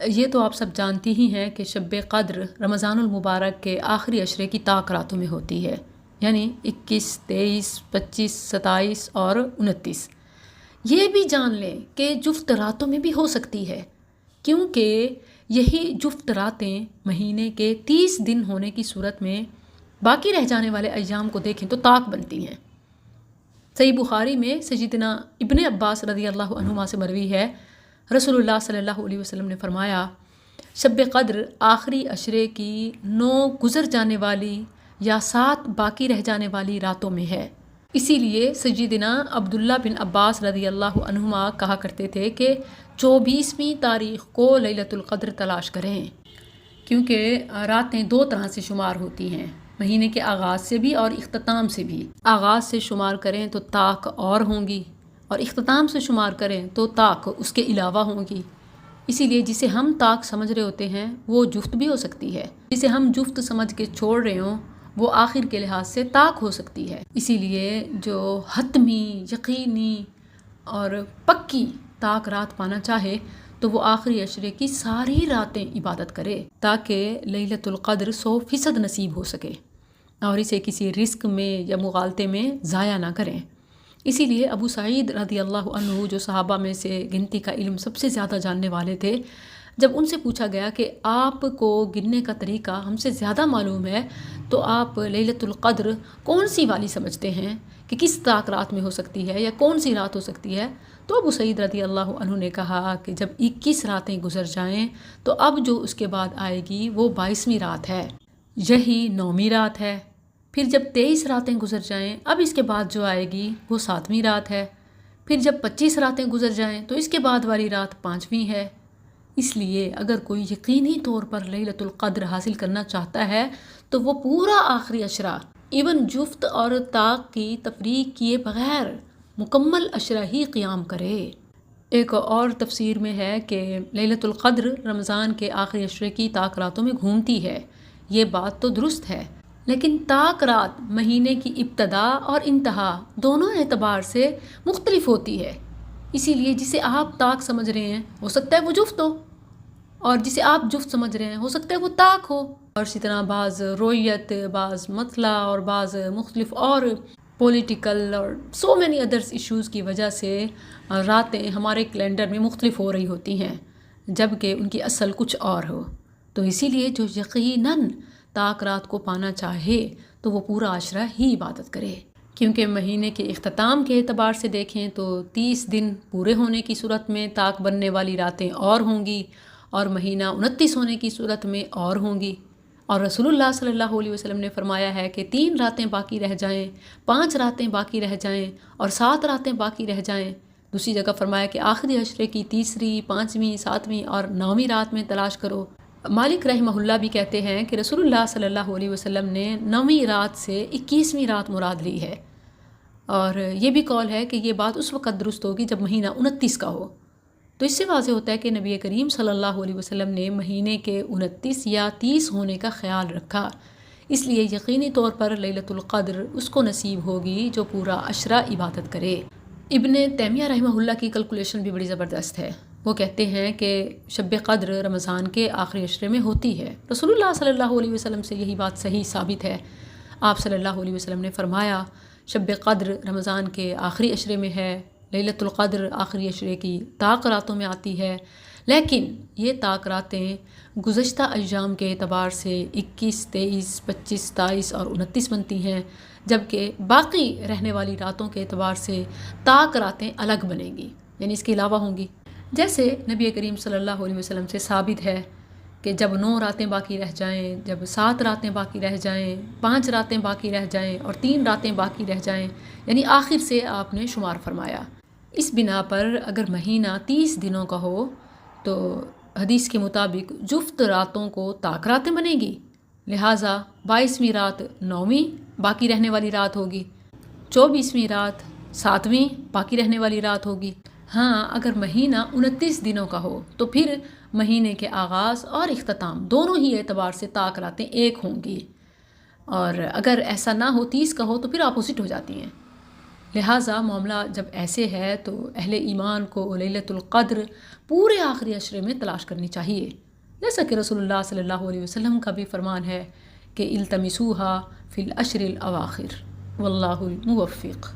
یہ تو آپ سب جانتی ہی ہیں کہ شب قدر رمضان المبارک کے آخری عشرے کی طاق راتوں میں ہوتی ہے، یعنی 21، 23، 25، 27 اور 29۔ یہ بھی جان لیں کہ جفت راتوں میں بھی ہو سکتی ہے، کیونکہ یہی جفت راتیں مہینے کے 30 دن ہونے کی صورت میں باقی رہ جانے والے ایام کو دیکھیں تو طاق بنتی ہیں۔ صحیح بخاری میں سیدنا ابن عباس رضی اللہ عنہما سے مروی ہے، رسول اللہ صلی اللہ علیہ وسلم نے فرمایا، شب قدر آخری عشرے کی 9 گزر جانے والی یا 7 باقی رہ جانے والی راتوں میں ہے۔ اسی لیے سیدنا عبداللہ بن عباس رضی اللہ عنہما کہا کرتے تھے کہ 24ویں تاریخ کو لیلۃ القدر تلاش کریں، کیونکہ راتیں 2 طرح سے شمار ہوتی ہیں، مہینے کے آغاز سے بھی اور اختتام سے بھی۔ آغاز سے شمار کریں تو طاق اور ہوں گی، اور اختتام سے شمار کریں تو طاق اس کے علاوہ ہوں گی۔ اسی لیے جسے ہم طاق سمجھ رہے ہوتے ہیں وہ جفت بھی ہو سکتی ہے، جسے ہم جفت سمجھ کے چھوڑ رہے ہوں وہ آخر کے لحاظ سے طاق ہو سکتی ہے۔ اسی لیے جو حتمی، یقینی اور پکی طاق رات پانا چاہے تو وہ آخری عشرے کی ساری راتیں عبادت کرے، تاکہ لیلۃ القدر 100% نصیب ہو سکے اور اسے کسی رزق میں یا مغالطے میں ضائع نہ کریں۔ اسی لیے ابو سعید رضی اللہ عنہ، جو صحابہ میں سے گنتی کا علم سب سے زیادہ جاننے والے تھے، جب ان سے پوچھا گیا کہ آپ کو گننے کا طریقہ ہم سے زیادہ معلوم ہے تو آپ لیلۃ القدر کون سی والی سمجھتے ہیں کہ کس طاق رات میں ہو سکتی ہے یا کون سی رات ہو سکتی ہے؟ تو ابو سعید رضی اللہ عنہ نے کہا کہ جب 21 راتیں گزر جائیں تو اب جو اس کے بعد آئے گی وہ 22ویں رات ہے، یہی 9ویں رات ہے۔ پھر جب 23 راتیں گزر جائیں اب اس کے بعد جو آئے گی وہ 7ویں رات ہے۔ پھر جب 25 راتیں گزر جائیں تو اس کے بعد والی رات 5ویں ہے۔ اس لیے اگر کوئی یقینی طور پر لیلۃ القدر حاصل کرنا چاہتا ہے تو وہ پورا آخری عشرہ ایون جفت اور طاق کی تفریق کیے بغیر مکمل عشرہ ہی قیام کرے۔ ایک اور تفسیر میں ہے کہ لیلۃ القدر رمضان کے آخری عشرے کی طاق راتوں میں گھومتی ہے۔ یہ بات تو درست ہے، لیکن طاق رات مہینے کی ابتدا اور انتہا دونوں اعتبار سے مختلف ہوتی ہے۔ اسی لیے جسے آپ طاق سمجھ رہے ہیں ہو سکتا ہے وہ جفت ہو، اور جسے آپ جفت سمجھ رہے ہیں ہو سکتا ہے وہ طاق ہو۔ اور اسی طرح بعض رویت، بعض مسئلہ اور بعض مختلف اور پولیٹیکل اور سو مینی ادرس ایشوز کی وجہ سے راتیں ہمارے کیلنڈر میں مختلف ہو رہی ہوتی ہیں، جبکہ ان کی اصل کچھ اور ہو۔ تو اسی لیے جو یقیناً طاق رات کو پانا چاہے تو وہ پورا عشرہ ہی عبادت کرے، کیونکہ مہینے کے اختتام کے اعتبار سے دیکھیں تو 30 دن پورے ہونے کی صورت میں طاق بننے والی راتیں اور ہوں گی، اور مہینہ 29 ہونے کی صورت میں اور ہوں گی۔ اور رسول اللہ صلی اللہ علیہ وسلم نے فرمایا ہے کہ 3 راتیں باقی رہ جائیں، 5 راتیں باقی رہ جائیں اور 7 راتیں باقی رہ جائیں۔ دوسری جگہ فرمایا کہ آخری عشرے کی 3، 5، 7 اور 9ویں رات میں تلاش کرو۔ مالک رحمہ اللہ بھی کہتے ہیں کہ رسول اللہ صلی اللہ علیہ وسلم نے 9ویں رات سے 21ویں رات مراد لی ہے، اور یہ بھی قول ہے کہ یہ بات اس وقت درست ہوگی جب مہینہ 29 کا ہو۔ تو اس سے واضح ہوتا ہے کہ نبی کریم صلی اللہ علیہ وسلم نے مہینے کے 29 یا 30 ہونے کا خیال رکھا، اس لیے یقینی طور پر لیلۃ القدر اس کو نصیب ہوگی جو پورا عشرہ عبادت کرے۔ ابن تیمیہ رحمہ اللہ کی کیلکولیشن بھی بڑی زبردست ہے۔ وہ کہتے ہیں کہ شب قدر رمضان کے آخری عشرے میں ہوتی ہے۔ رسول اللہ صلی اللہ علیہ وسلم سے یہی بات صحیح ثابت ہے۔ آپ صلی اللہ علیہ وسلم نے فرمایا شب قدر رمضان کے آخری عشرے میں ہے، لیلۃ القدر آخری عشرے کی طاق راتوں میں آتی ہے، لیکن یہ طاق راتیں گزشتہ ایام کے اعتبار سے 21، 23، 25، 27 اور 29 بنتی ہیں، جبکہ باقی رہنے والی راتوں کے اعتبار سے طاق راتیں الگ بنیں گی، یعنی اس کے علاوہ ہوں گی۔ جیسے نبی کریم صلی اللہ علیہ وسلم سے ثابت ہے کہ جب 9 راتیں باقی رہ جائیں، جب 7 راتیں باقی رہ جائیں، 5 راتیں باقی رہ جائیں اور 3 راتیں باقی رہ جائیں، یعنی آخر سے آپ نے شمار فرمایا۔ اس بنا پر اگر مہینہ 30 دنوں کا ہو تو حدیث کے مطابق جفت راتوں کو طاق راتیں بنے گی، لہٰذا 22ویں رات 9ویں باقی رہنے والی رات ہوگی، 24ویں رات 7ویں باقی رہنے والی رات ہوگی۔ ہاں اگر مہینہ 29 دنوں کا ہو تو پھر مہینے کے آغاز اور اختتام دونوں ہی اعتبار سے طاق راتیں ایک ہوں گی، اور اگر ایسا نہ ہو 30 کا ہو تو پھر اپوزٹ ہو جاتی ہیں۔ لہٰذا معاملہ جب ایسے ہے تو اہل ایمان کو لیلۃ القدر پورے آخری عشرے میں تلاش کرنی چاہیے، جیسا کہ رسول اللہ صلی اللہ علیہ وسلم کا بھی فرمان ہے کہ التمسوها فی العشر الاواخر واللہ الموفق۔